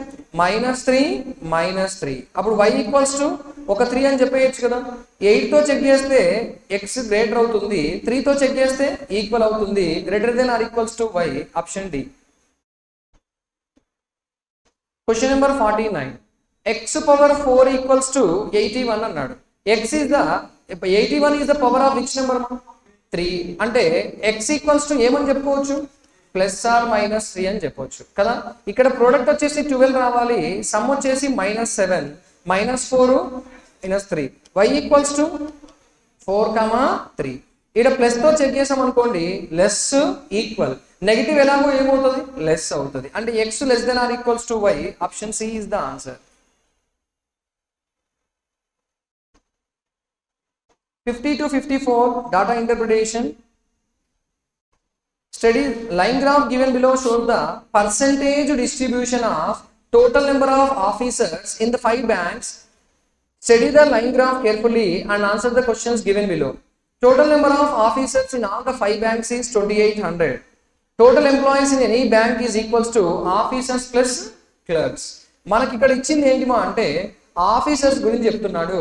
-3 -3. అప్పుడు y ఈక్వల్స్ టు ఒక 3 అని చెప్పేయచ్చు కదా. 8 తో చెక్ చేస్తే x గ్రేటర్ అవుతుంది. 3 తో చెక్ చేస్తే ఈక్వల్ అవుతుంది. Greater than or equals to y. Option D. Question number 49. x power 4 equals to 81 అన్నాడు. x is the 81 is the power of which number? 3. అంటే x ఈక్వల్స్ టు ఏమని చెప్పుకోవచ్చు? +or-3 అని చెప్పొచ్చు కదా. ఇక్కడ ప్రోడక్ట్ వచ్చేసి 12 రావాలి. సమ్ వచ్చేసి -7 -4 -3. y equals to 4, 3. ఇక్కడ ప్లస్ తో చెక్ చేసాం అనుకోండి, లెస్ ఈక్వల్. నెగిటివ్ ఎలాగో ఏమవుతుంది? లెస్ అవుతుంది. అంటే x less than or equals to y. Option C is the answer. 50 to 54 data interpretation. Study line graph given below shows the percentage distribution of total number of officers in the 5 banks. Study the line graph carefully and answer the questions given below. Total number of officers in all the 5 banks is 2800. Total employees in any bank is equals to officers plus clerks. మనకి ఇక్కడ ఇచ్చింది ఏంటి మా అంటే ఆఫీసర్స్ గురించి చెప్తున్నాడు.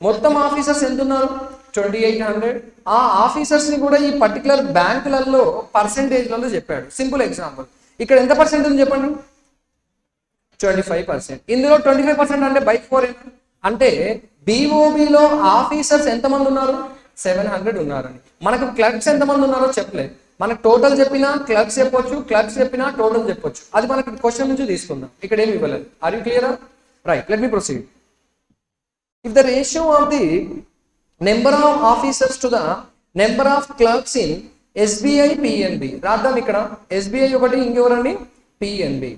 మొత్తం ఆఫీసర్స్ ఎంత ఉన్నారు? 2800. ఆ ఆఫీసర్స్ ని కూడా ఈ పర్టికులర్ బ్యాంకులలో పర్సెంటేజ్లలో చెప్పాడు. సింపుల్ ఎగ్జాంపుల్, ఇక్కడ ఎంత పర్సెంట్ ఉంది చెప్పండి? 25%. ఇందులో 25% అంటే బై 4 అంటే బిఓబిలో ఆఫీసర్స్ ఎంతమంది ఉన్నారు? 700 ఉన్నారని. మనకు క్లర్క్స్ ఎంతమంది ఉన్నారో చెప్పలేదు. మనకు టోటల్ చెప్పినా క్లర్క్స్ చెప్పొచ్చు, క్లర్క్స్ చెప్పినా టోటల్ చెప్పొచ్చు. అది మనకు క్వశ్చన్ నుంచి తీసుకుందాం. ఇక్కడ ఏమి ఇవ్వలేదు. Are you clear? Right, let me proceed. If the ratio of the number of officers to the number of clerks in SBI PNB, రాద్దాం. ఇక్కడ ఎస్బీఐ ఒకటి, ఇంకెవరండి? పిఎన్బి.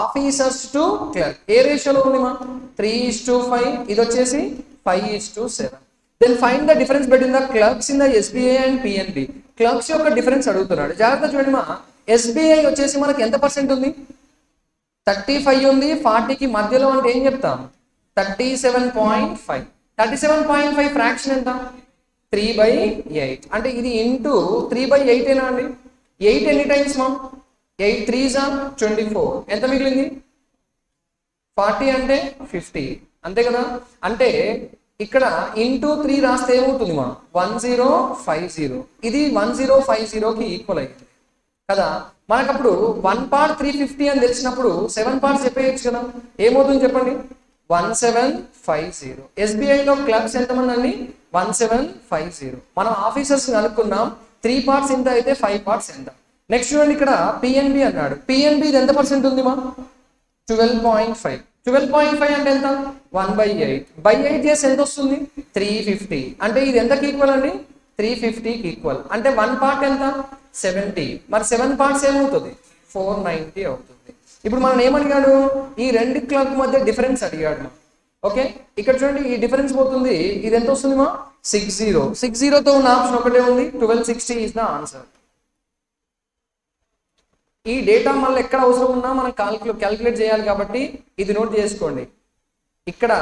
ఆఫీసర్స్ టు క్లర్క్ ఏ రేషియోలో ఉంది మా? 3:5. ఇది వచ్చేసి 5:7. Then find the difference between the clerks in the SBI and PNB. Clerks యొక్క డిఫరెన్స్ అడుగుతున్నాడు. జాగ్రత్త చూడండి మా, ఎస్బీఐ వచ్చేసి మనకి ఎంత పర్సెంట్ ఉంది? 35 ఉంది, 40కి మధ్యలో అంటే ఏం చెప్తాం? 37.5. 37.5 ఫ్రాక్షన్ ఎంత? 3/8. అంటే ఇది ఇంటూ 3/8 ఏనా అండి? 8 ఎన్ని టైమ్స్ మా? 8 3s 24. ఎంత మిగిలింది? 40 అంటే 50, అంతే కదా? అంటే ఇక్కడ ఇంటూ 3 రాస్తే ఏమవుతుంది మా? 1050. ఇది 1050కి ఈక్వల్ అయింది కదా. మనకప్పుడు 1 పార్ట్ 350 అని తెలిసినప్పుడు 7 పార్ట్స్ చెప్పేయచ్చు కదా. ఏమవుతుంది చెప్పండి? 1750. ఎస్బీఐలో క్లబ్స్ ఎంతమంది అండి? 1750. మనం ఆఫీసర్స్ కనుక్కున్నాం. 3 పార్ట్స్ ఎంత అయితే 5 పార్ట్స్ ఎంత. నెక్స్ట్ చూడండి, ఇక్కడ పిఎన్బి అన్నాడు. పిఎన్బి ఎంత పర్సెంట్ ఉంది మా? 12.5. 12.5 అంటే ఎంత? 1/8. బై 8 చేసి ఎంత వస్తుంది? 350. అంటే ఇది ఎంతకి ఈక్వల్ అండి? 350కి ఈక్వల్. అంటే 1 పార్ట్ ఎంత? 70. మరి 7 పార్ట్స్ ఏమవుతుంది? 490 అవుతుంది. ఇప్పుడు మనం ఏమడిగాడు? ఈ రెండు క్లబ్ మధ్య డిఫరెన్స్ అడిగాడు. ఓకే, ఇక్కడ చూడండి, ఈ డిఫరెన్స్ పోతుంది. ఇది ఎంత వస్తుంది మా? 60. 60తో ఉన్న ఆప్షన్ ఒకటే ఉంది. 1260 ఇస్ ద ఆన్సర్. ఈ డేటా మళ్ళీ ఎక్కడ అవసరం ఉన్నా మనం క్యాల్కులేట్ చేయాలి కాబట్టి ఇది నోట్ చేసుకోండి. ఇక్కడ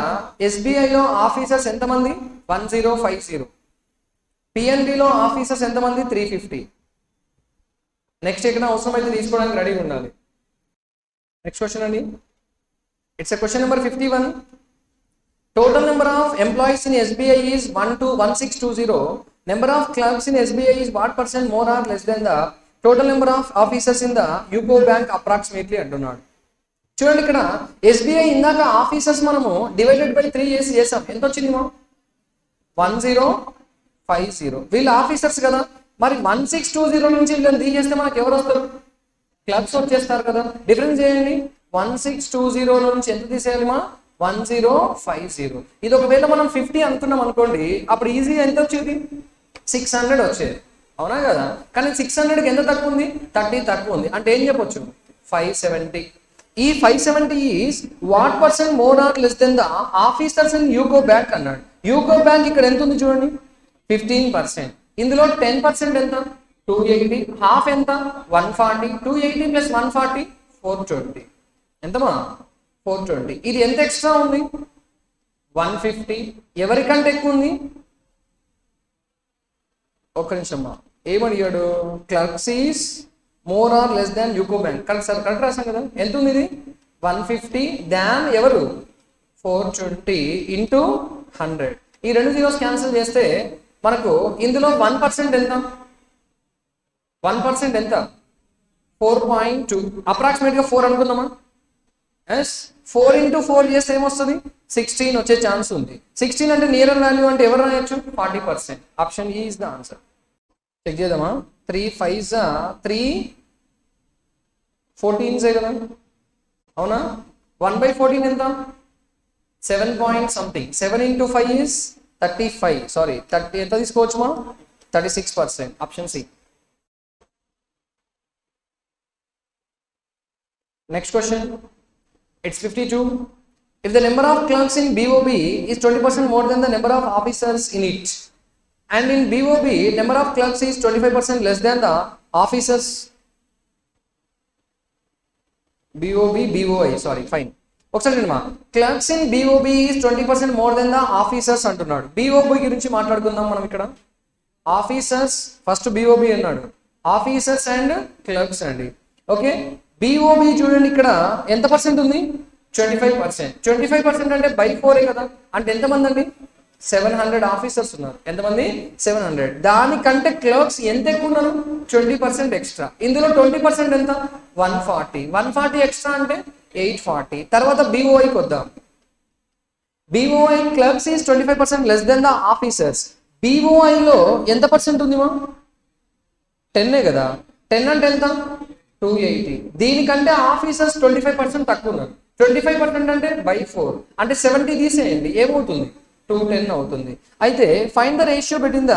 ఎస్బీఐలో ఆఫీసర్స్ ఎంతమంది? 1050. పిఎన్బిలో ఆఫీసర్స్ ఎంతమంది? 350. నెక్స్ట్ ఇక్కడ అవసరం అయితే తీసుకోవడానికి రెడీగా ఉండాలి. నెక్స్ట్ క్వశ్చన్ అండి. It's a question number 51. Total number of employees in SBI is 1620. Number of clerks in SBI is what percent more or less than the total number of officers in the UCO bank approximately అంటున్నాడు. చూడండి, ఇక్కడ ఎస్బీఐ ఇందాక ఆఫీసర్స్ మనము డివైడెడ్ బై 3 చేసాం. ఎంత వచ్చింది మా? 1050. వీళ్ళు ఆఫీసర్స్ కదా. మరి 1620 నుంచి వీళ్ళని తీసేస్తే మనకు ఎవరు వస్తారు? క్లబ్స్ వచ్చేస్తారు కదా. డిఫరెన్స్ చేయండి. 1620 నుంచి ఎంత తీసేయాలి మా? 1050. ఇది ఒకవేళ మనం 50 అనుకున్నాం అనుకోండి, అప్పుడు ఈజీ ఎంత వచ్చేది? 600 వచ్చేది, అవునా కదా? కానీ 600కి ఎంత తక్కువ ఉంది? 30 తక్కువ ఉంది. అంటే ఏం చెప్పొచ్చు? 570. ఈ 570 is what percent more or less then the officers in UCO bank అన్నాడు. యూకో బ్యాంక్ ఇక్కడ ఎంత ఉంది చూడండి? 15%. ఇందులో 10% ఎంత? 280. హాఫ్ ఎంత? 140. 280 ప్లస్ 140 420. ఎంతమా? 420. ఇది ఎంత ఎక్స్ట్రా ఉంది? 150. ఎవరికంటే ఎక్కువ ఉంది? ఒక్క నిమిషం, ఏమడిగాడు? Clerks is more or less than UCO bank. Correct sir, correct రాసాం కదా. ఎంత ఉంది ఇది? 150 దాన్ ఎవరు? 420 ఇంటూ 100. ఈ రెండు జీరోస్ క్యాన్సిల్ చేస్తే మనకు ఇందులో 1% ఎంత? 1% ఎంత? 4.2. అప్రాక్సిమేట్గా 4 అనుకుందామా? ఎస్, 4 into 4 చేస్తే ఏమొస్తుంది? 16 వచ్చే ఛాన్స్ ఉంది. 16 అంటే నియర్ వాల్యూ అంటే ఎవరు రాయొచ్చు? 40%. ఆప్షన్ ఈ ఇస్ ద ఆన్సర్. చెక్ చేద్దామా? 3 5s 3 14s కదా, అవునా? 1/14 ఎంత? 7 point something. 7 into 5 is 35. Sorry, 30 ఎంత తీసుకోవచ్చు మా? 36%. Option C. Next question. It's 52. If the number of clerks in BOB is 20% more than the number of officers in it, and in BOB number of clerks is 25% less than the officers. BOI, sorry, fine. ఒకసారి చూడమ్మా, clerks in BOB is 20% more than the officers అంటున్నాడు. BOB గురించి మాట్లాడుకుందాం మనం ఇక్కడ. ఆఫీసర్స్ ఫస్ట్ BOB అన్నాడు. ఆఫీసర్స్ అండ్ క్లర్క్స్ అండి. ఓకే, BOB చూడండి, ఇక్కడ ఎంత పర్సెంట్ ఉంది? 25%. 25% అంటే బై 4 కదా. అంటే ఎంతమంది అండి? 700 ఆఫీసర్స్ ఉన్నారు. ఎంతమంది? 700. దానికంటే క్లర్క్స్ ఎంత ఎక్కువ ఉన్నారు? 20% ఎక్స్ట్రా. ఇందులో 20% ఎంత? 140. 140 ఎక్స్ట్రా అంటే 840. తర్వాత BOIకి వద్దాం. BOI clerks is 25% less then the officers. BOIలో ఎంత పర్సెంట్ ఉంది మా? 10 కదా. 10 అంటే ఎంత? 280. దీనికంటే ఆఫీసర్స్ 25% తక్కువ ఉన్నారు. 25% అంటే బై 4 అంటే 70 తీసేయండి, ఏమవుతుంది? 210 అవుతుంది. అయితే find the ratio between the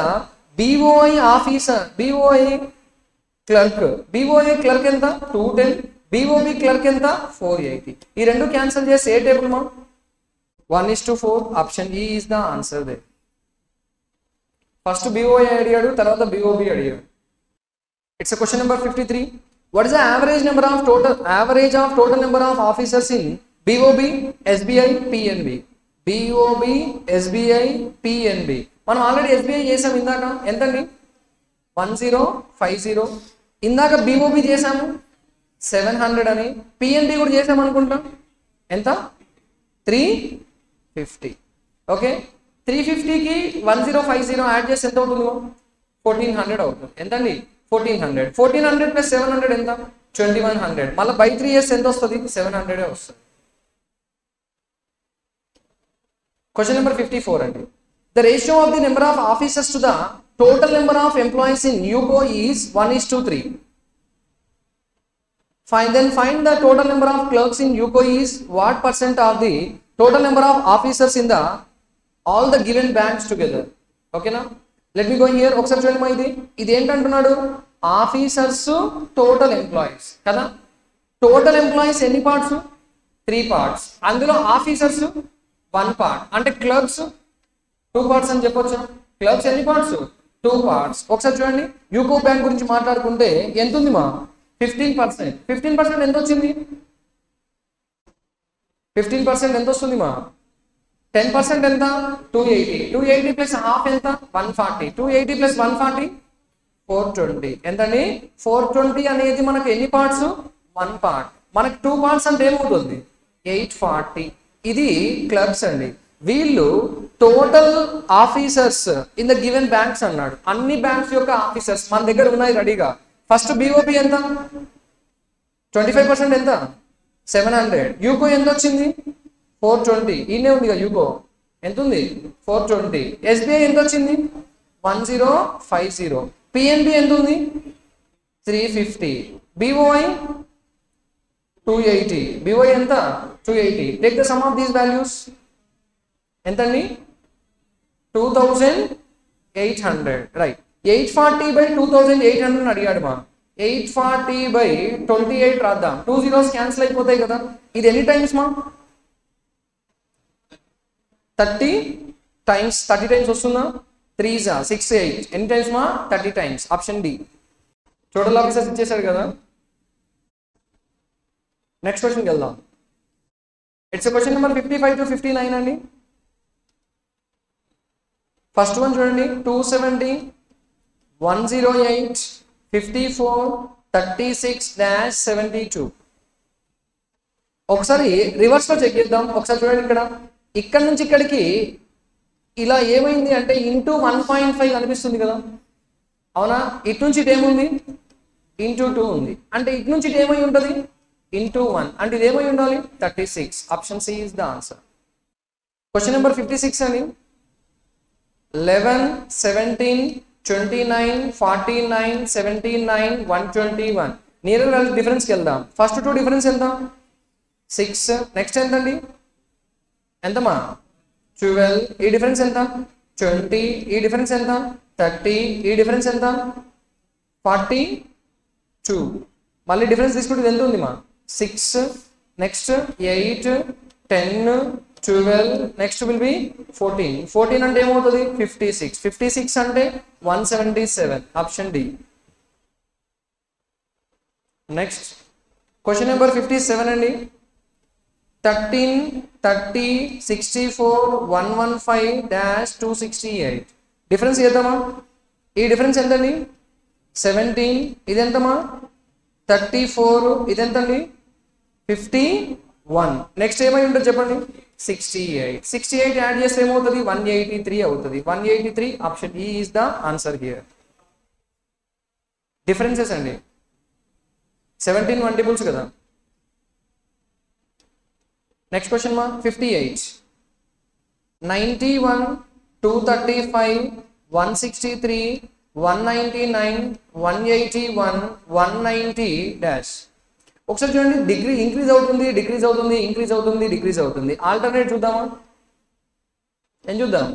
BOI officer, BOI clerk. BOI clerk ఎంత? 210. BOB క్లర్క్ ఎంత? 480. ఈ రెండు క్యాన్సిల్ చేసి ఏ టేబుల్ మా? 1:4. ఆప్షన్ ఈ is the answer they. First BOI అడిగాడు, తర్వాత BOB అడిగాడు. It's a question number 53. What is the average total number of officers in BOB, SBI, PNB? BOB, SBI, PNB. మనం ఆల్రెడీ SBI చేసాం ఇందాక, ఎంతండి? 1050. ఇందాక BOB చేసాము 700 అని, PNB కూడా చేసాం అనుకుంటాం. ఎంత? 350. ఓకే, 350కి 1050 యాడ్ చేస్తే ఎంత అవుతుంది? 1400 అవుతుంది. ఎంతండి? 1400. 1400 ప్లస్ 700 ఎంత? 2100. మళ్ళీ బై 3 years ఎంత వస్తుంది? 700 వస్తుంది. క్వశ్చన్ నెంబర్ 54 అండి. The ratio of the number of officers to the total number of employees in UCO is 1:3. Find the total number of clerks in UCO is what percent of the total number of officers in the all the given banks together. Okay na? Let me go here. ఒకసారి చూడండి మా ఇది ఏంటంటున్నాడు? ఆఫీసర్స్ టోటల్ ఎంప్లాయీస్ కదా. టోటల్ ఎంప్లాయీస్ ఎన్ని పార్ట్స్? 3 parts. అందులో ఆఫీసర్స్ 1 part. అంటే క్లర్క్స్ 2 parts అని చెప్పొచ్చు. క్లర్క్స్ ఎన్ని పార్ట్స్? 2 parts. ఒకసారి చూడండి, యూకో బ్యాంక్ గురించి మాట్లాడుకుంటే ఎంత ఉంది మా? 15%. 15% ఎంత వచ్చింది? 15% ఎంత వస్తుంది మా? 10% ఎంత? 280. 280 ప్లస్ హాఫ్ ఎంత? 140. 280 ప్లస్ 140 420. ఎంతండి? 420 అనేది మనకు ఎన్ని పార్ట్స్? 1 part. మనకు 2 parts అంటే ఏమవుతుంది? 840. ఇది క్లర్క్స్ అండి. వీళ్ళు total officers in the given banks అన్నాడు. అన్ని బ్యాంక్స్ యొక్క ఆఫీసర్స్ మన దగ్గర ఉన్నాయి రెడీగా. ఫస్ట్ BOB ఎంత? 25% ఎంత? 700. యూకో ఎంత వచ్చింది? 420. ఈయనే ఉంది కదా యూకో, ఎంత ఉంది? 420. SBI ఎంత వచ్చింది? 1050. PNB ఎంత ఉంది? 350. BOI 280. BOI ఎంత? 280. Take the sum of these values. ఎంతండి? 2800. రైట్. 840 by 2800 అడిగాడు మా. 840 by 28 రాద్దాం. 2 zeros క్యాన్సిల్ అయిపోతాయి కదా. ఇది ఎన్ని టైమ్స్ మా? 30 times. 30 times వస్తుందా? 3 6 8. ఎన్ని టైమ్స్ మా? 30 times. Option D. Total officers ఇచ్చేసాడు కదా. నెక్స్ట్ క్వశ్చన్కి వెళ్దాం. ఇట్స్ క్వశ్చన్ నెంబర్ 55 to 59 అండి. ఫస్ట్ వన్ చూడండి. 270 108 54 36-72. ఒకసారి రివర్స్ లో చెక్ చేద్దాం. ఒకసారి చూడండి, ఇక్కడ నుంచి ఇక్కడికి ఇలా ఏమైంది అంటే ఇంటూ 1.5 కనిపిస్తుంది కదా, అవునా? ఇటు నుంచి ఇటు ఏముంది? ఇంటూ 2 ఉంది. అంటే ఇటు నుంచి ఇటు ఏమై ఉంటుంది? ఇంటూ 1. అంటే ఇది ఏమై ఉండాలి? 36. Option C is the answer. Question number 56 అండి. 11 17 29 49 79 121. నియర్ డిఫరెన్స్కి వెళ్దాం. ఫస్ట్ 2 డిఫరెన్స్ ఎంత? 6. నెక్స్ట్ ఎంతండి? ఎంతమా? 12. ఈ డిఫరెన్స్ ఎంత? 20. ఈ డిఫరెన్స్ ఎంత? 30. ఈ డిఫరెన్స్ ఎంత? 42. మళ్ళీ డిఫరెన్స్ తీసుకుంటే ఎంత ఉంది మా? 6. నెక్స్ట్ 8 10 12. Next will be 14. 14 అంటే ఏమవుతుంది? 56. 56 అంటే 177. Option D. Next question number 57 అండి. 13 30 64 115-268. డిఫరెన్స్ చేద్దామా? ఈ డిఫరెన్స్ ఎంతండి? 17. ఇది ఎంతమా? 34. ఇది ఎంతండి? 51. నెక్స్ట్ ఏమై ఉంటుంది చెప్పండి? 68. 68 యాడ్ చేస్తే ఏమవుతుంది? 183 అవుతుంది. 183. ఆప్షన్ ఈ is the answer here. Differences అండి. 17 మల్టిపుల్స్ కదా. నెక్స్ట్ క్వశ్చన్ మా 58. 91 235 163 199 181 190 ఒకసారి చూడండి. డిగ్రీ ఇంక్రీజ్ అవుతుంది, డిక్రీజ్ అవుతుంది, ఇంక్రీజ్ అవుతుంది, డిక్రీజ్ అవుతుంది. ఆల్టర్నేట్ చూద్దామా? ఏం చూద్దాం?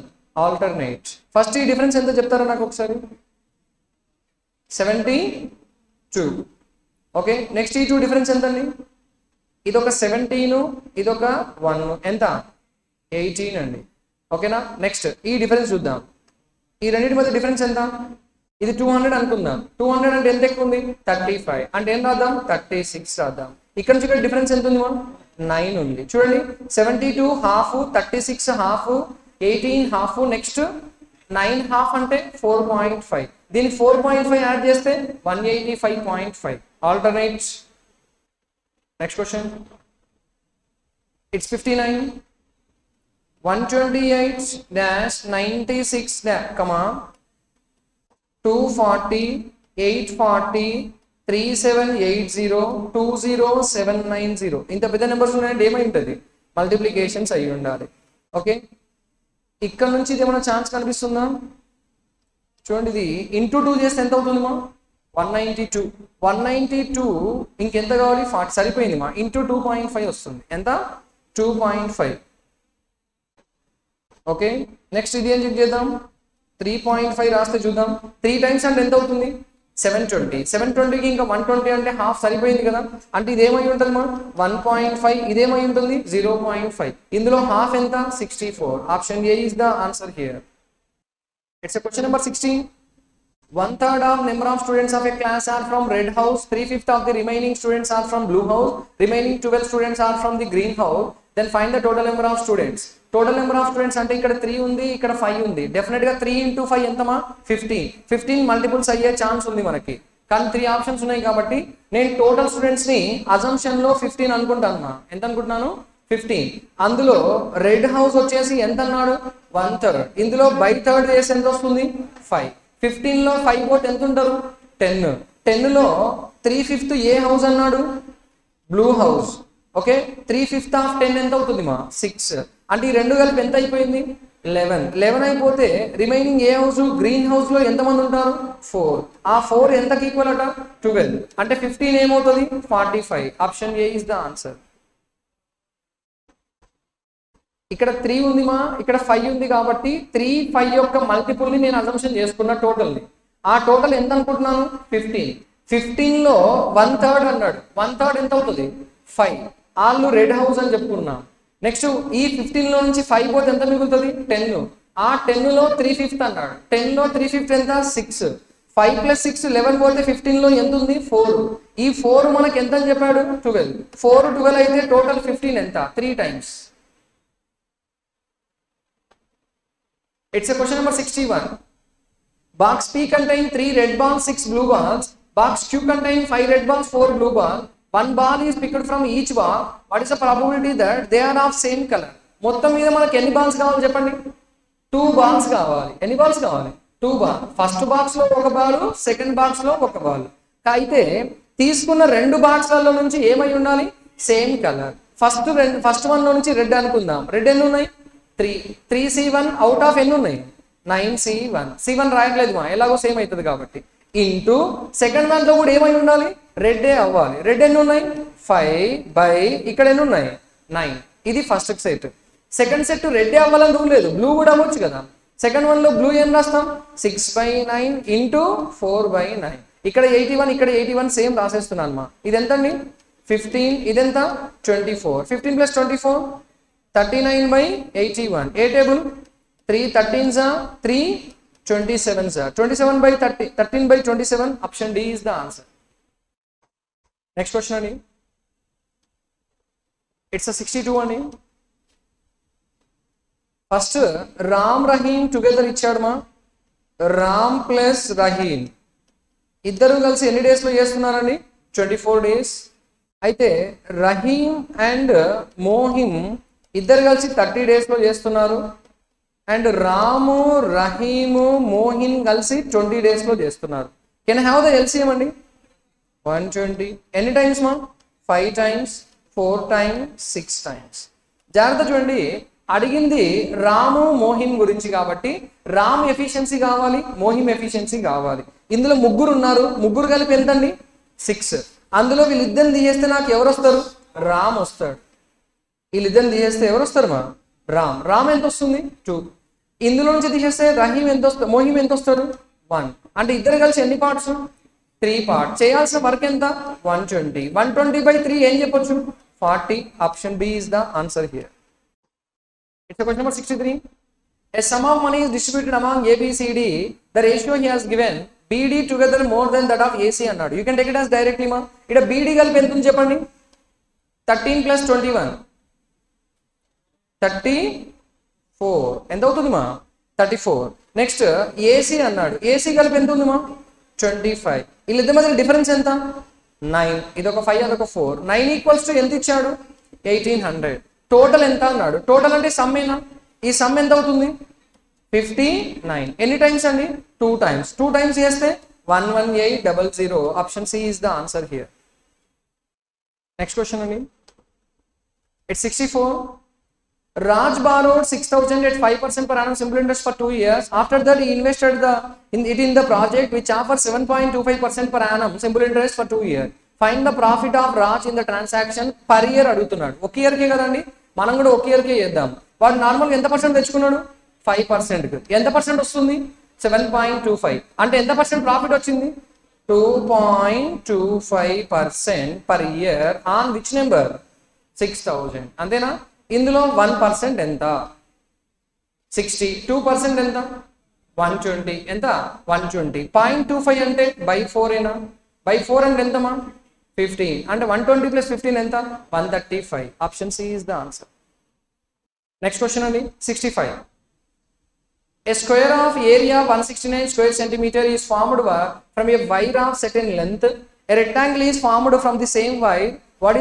ఆల్టర్నేట్. ఫస్ట్ ఈ డిఫరెన్స్ ఎంత చెప్తారా నాకు ఒకసారి? 72. ఓకే, నెక్స్ట్ ఈ 2 డిఫరెన్స్ ఎంతండి? ఇదొక 17, ఇదొక 1. ఎంత? 18 అండి. ఓకేనా? నెక్స్ట్ ఈ డిఫరెన్స్ చూద్దాం. ఈ రెండింటి మధ్య డిఫరెన్స్ ఎంత? ఇది 200 అనుకుందాం. 200 అంటే ఎంత ఎక్కువ ఉంది? 35. అంటే ఏం రాద్దాం? 36 రాద్దాం. ఇక్కడ నుంచి ఇక్కడ డిఫరెన్స్ ఎంత ఉంది? 9 ఉంది. చూడండి, 72 half, 36 half, 18 half, next 9 half అంటే 4.5. దీనికి 4.5 యాడ్ చేస్తే 185.5. Alternate. Next question. It's 59. 128 dash 96 dash, 240, 840, 3780, 20790. ఇంత పెద్ద నెంబర్స్ ఉన్నాయంటే ఏమై ఉంటుంది? మల్టిప్లికేషన్స్ అయి ఉండాలి. ఓకే, ఇక్కడ నుంచి ఇది ఏమైనా ఛాన్స్ కనిపిస్తుందా? చూడండి, ఇది ఇంటూ 2 చేస్తే ఎంత అవుతుంది మా? 192. 192 ఇంకెంత కావాలి? 40. సరిపోయింది మా. ఇంటూ 2.5 వస్తుంది. ఎంత? 2.5. ఓకే, నెక్స్ట్ ఇది ఏం చెక్ చేద్దాం? 3.5 రాస్తే చూద్దాం. 3 టైమ్స్ అంటే ఎంత అవుతుంది? 720. 720కి ఇంకా 120 అంటే హాఫ్ సరిపోయింది కదా. అంటే ఇదేమై ఉంటుంది మా? 1.5. ఇదేమై ఉంటుంది? 0.5. ఇందులో హాఫ్ ఎంత? 64. Option A is the answer here. It's a question number 16. 1/3 of number of students of a class are from red house. 3/5 of the remaining students are from blue house. Remaining 12 students are from the green house. Then find the total number of students. Total number of students అంటే ఇక్కడ 3 ఉంది, ఇక్కడ 5 ఉంది. డెఫినెట్ గా 3 into 5 ఎంతమా? 15. 15 మల్టిపుల్స్ అయ్యే ఛాన్స్ ఉంది మనకి. కానీ 3 ఆప్షన్స్ ఉన్నాయి కాబట్టి నేను టోటల్ స్టూడెంట్స్ ని అజంప్షన్ లో 15 అనుకుంటాను. ఎంత అనుకుంటున్నాను? 15. అందులో రెడ్ హౌస్ వచ్చేసి ఎంత అన్నాడు? 1/3. ఇందులో బై థర్డ్ చేసి ఎంత వస్తుంది? 5. 15 లో 5 పోతే ఎంత ఉంటారు? 10. 10 లో 3/5 ఏ హౌస్ అన్నాడు? Blue house. ఓకే, 3/5 ఆఫ్ 10 ఎంత అవుతుంది మా? 6. అంటే ఈ రెండు కలిపి ఎంత అయిపోయింది? 11. 11 అయిపోతే రిమైనింగ్ ఏ హౌస్? గ్రీన్ హౌస్ లో ఎంతమంది ఉంటారు? 4. ఆ 4 ఎంతకి ఈక్వల్ అట? 12. అంటే 15 ఏమవుతుంది? 45. Option A is the answer. ఇక్కడ 3 ఉంది మా, ఇక్కడ 5 ఉంది కాబట్టి 3, 5 యొక్క మల్టిపుల్ ని నేను అజంప్షన్ చేసుకున్న టోటల్ ని. ఆ టోటల్ ఎంత అనుకుంటున్నాను? 15. 15 లో 1/3 అన్నాడు. 1/3 ఎంత అవుతుంది? 5. వాళ్ళు రెడ్ హౌస్ అని చెప్పుకున్నాం. నెక్స్ట్ ఈ 15 లో నుంచి 5 పోతే ఎంత మిగులుతుంది? 10. ఆ 10 లో 3/5 అన్నాడు. 10 లో 3/5 ఎంత? 6. 5 + 6 11 పోతే 15 లో ఎంత ఉంది? 4. ఈ 4 మనకి ఎంత అని చెప్పాడు? 12. 4, 12 అయితే టోటల్ 15 ఎంత? 3 times. It's a question number 61. Box P contain 3 red balls, 6 blue balls. Box Q contain 5 red balls, 4 blue balls. One ball is picked from each ball. What is the probability that they are of same color? మొత్తం మీద మనకి ఎన్ని బాల్స్ కావాలి చెప్పండి? 2 బాల్స్ కావాలి. ఎన్ని బాల్స్ కావాలి? 2 బాల్. ఫస్ట్ బాక్స్ లో ఒక బాల్, సెకండ్ బాక్స్ లో ఒక బాల్. అయితే తీసుకున్న 2 బాక్స్లలో నుంచి ఏమై ఉండాలి? Same colour. ఫస్ట్ వన్ లో నుంచి రెడ్ అనుకుందాం. రెడ్ ఎన్ని ఉన్నాయి? 3. 3C1 అవుట్ ఆఫ్ ఎన్ని ఉన్నాయి? 9C1. C1 రాయట్లేదు మా, ఎలాగో సేమ్ అవుతుంది కాబట్టి. ఇంటూ సెకండ్ దాంట్లో కూడా ఏమై ఉండాలి? రెడ్డే అవ్వాలి. రెడ్ ఎన్ని ఉన్నాయి? 5 బై ఇక్కడ ఎన్ని ఉన్నాయి? 9. ఇది ఫస్ట్ సెట్. సెకండ్ సెట్ రెడ్డే అవ్వాలని రూల్ లేదు, బ్లూ కూడా అవ్వచ్చు కదా. సెకండ్ వన్ లో బ్లూ ఏం రాస్తాం? 6/9 ఇంటూ 4/9. ఇక్కడ 81, ఇక్కడ 81 సేమ్ రాసేస్తున్నాను మా. ఇది ఎంతండి? 15. ఇదెంత? 24. 15 + 24 39/81. ఏ table? 3 13s 3 27s. 27/30. 13/27. Option D is the answer. Next question అండి. ఇట్స్ 62 అండి. ఫస్ట్ రామ్ రహీం టుగెదర్ ఇచ్చాడు మా. రామ్ ప్లస్ రహీం ఇద్దరు కలిసి ఎన్ని డేస్ లో చేస్తున్నారండి? 24 days. అయితే రహీం అండ్ మోహిం ఇద్దరు కలిసి 30 days లో చేస్తున్నారు. అండ్ రాము, రహీము, మోహిన్ కలిసి 20 days లో చేస్తున్నారు. కెన్ హ్యావ్ ద ఎల్సిఎం అండి? 120. ఎన్ని టైమ్స్ మా? 5 times, 4 times, 6 times. జాగ్రత్త చూడండి, అడిగింది రాము మోహిన్ గురించి కాబట్టి రామ్ ఎఫిషియన్సీ కావాలి, మోహిం ఎఫిషియన్సీ కావాలి. ఇందులో ముగ్గురు ఉన్నారు, ముగ్గురు కలిపి ఎంతండి? 6. అందులో వీళ్ళిద్దరిని తీసేస్తే నాకు ఎవరు వస్తారు? రామ్ వస్తాడు. వీళ్ళిద్దరిని తీసేస్తే ఎవరు వస్తారు మా? రామ్. రామ్ ఎంత వస్తుంది? 2. ఇందులో నుంచి తీసేస్తే రహీం ఎంత వస్తుంది? మోహిం ఎంత వస్తారు? 1. అంటే ఇద్దరు కలిసి ఎన్ని పార్ట్స్? 3 parts. చేయాల్సిన వర్క్ ఎంత? 120. 120/3 ఏం చెప్పొచ్చు? 40. Option B is the answer here. It's a question number 63. A sum of money is distributed among A, B, C, D. The ratio he has given BD together more then that of AC అన్నాడు. You can take it as directly మా. ఇక్కడ బీడీ కలిపి ఎంత ఉంది చెప్పండి, 13 + 21 34 ఎంత అవుతుంది మా, 34. నెక్స్ట్ ఏసీ అన్నాడు, ఏసీ కలిపి ఎంత ఉంది మా, 25. వీళ్ళిద్దరి మధ్య డిఫరెన్స్ ఎంత, 9. ఇదొక 5 అదొక 4. 9 = ఎంత ఇచ్చాడు, 1800. టోటల్ ఎంత అన్నాడు, టోటల్ అంటే సమ్మేనా, ఈ సమ్ ఎంత అవుతుంది 59. ఎన్ని టైమ్స్ అండి, 2 times. 2 times చేస్తే 11800. Option C is the answer here. Next question అండి, it's 64. Raj borrowed 6,000 at 5% per annum simple interest for 2 years. After that, he invested in the project which offers 7.25% per annum simple interest for 2 years. Find the profit of Raj in the transaction per year అడుగుతున్నాడు. ఒక ఇయర్కే కదండి, మనం కూడా ఒక ఇయర్కే చేద్దాం. వాడు నార్మల్గా ఎంత పర్సెంట్ తెచ్చుకున్నాడు, 5%. ఎంత పర్సెంట్ వస్తుంది, 7.25. అంటే ఎంత పర్సెంట్ ప్రాఫిట్ వచ్చింది, 2.25% per year on which number, 6,000. అంతేనా. ఇందులో 1% ఎంత, 60. 2% ఎంత, 120. ఎంత, 120. 0.25 అంటే by 4 ఏనా, by 4 అంటే ఎంతమా, 15. అంటే 120 + 15 ఎంత, 135. Option C is the answer. Next question అండి, 65. A square of area 169 square centimeter is formed from a wire of certain length. A rectangle is formed from the same wire. What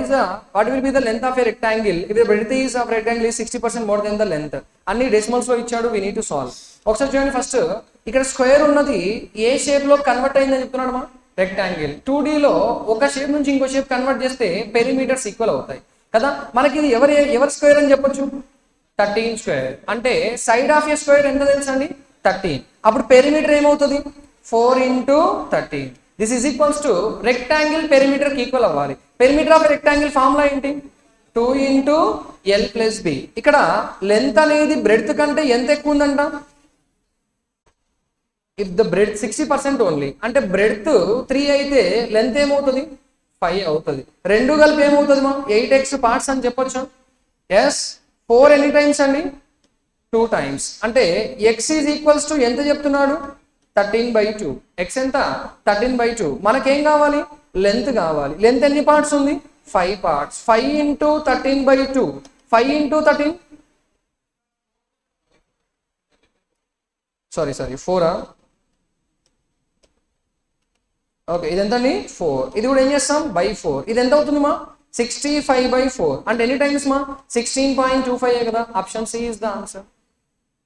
will be the length of a rectangle if the breadth is of rectangle is 60% more than the length? అన్ని డెసిమల్స్ లో ఇచ్చాడు, we need to solve. ఒకసారి చూడండి, ఫస్ట్ ఇక్కడ స్క్వేర్ ఉన్నది ఏ షేప్ లో కన్వర్ట్ అయిందని చెప్తున్నాడు మా, రెక్టాంగిల్. 2D లో ఒక షేప్ నుంచి ఇంకో షేప్ కన్వర్ట్ చేస్తే పెరిమీటర్స్ ఈక్వల్ అవుతాయి కదా. మనకి ఇది ఎవరి స్క్వేర్ అని చెప్పొచ్చు, 13 స్క్వేర్. అంటే సైడ్ ఆఫ్ ఏ స్క్వేర్ ఎంత తెలుసు అండి, 13. అప్పుడు పెరిమీటర్ ఏమవుతుంది, 4 × 13. This is equals to rectangle perimeter కి ఈక్వల్ అవ్వాలి. పెరిమీటర్ ఆఫ్ రెక్టాంగిల్ ఫార్ములా ఏంటి, 2 × L + B. ఇక్కడ లెంత్ అనేది బ్రెడ్త్ కంటే ఎంత ఎక్కువ ఉందంట, ఇఫ్ ద బ్రెడ్త్ 60% ఓన్లీ, అంటే బ్రెడ్త్ 3 అయితే లెంత్ ఏమవుతుంది, 5 అవుతుంది. రెండు కలిపి ఏమవుతుంది మా, 8x పార్ట్స్ అని చెప్పొచ్చు. ఎస్, 4 ఎన్ని టైమ్స్ అండి, 2 times. అంటే x ఈజ్ ఈక్వల్స్ టు ఎంత చెప్తున్నాడు, 13/2. x ఎంత, 13/2. మనకేం కావాలి, లెంత్ కావాలి. లెంత్ ఎన్ని పార్ట్స్ ఉంది, 5 parts. 5 × 13/2. 5 × 13 సారీ 4. ఓకే, ఇది ఎంత అండి, 4. ఇది కూడా ఏం చేస్తాం, by 4. ఇది ఎంత అవుతుంది మా, 65/4. అంటే ఎన్ని టైమ్స్ మా, 16.25 కదా. Option C is the answer.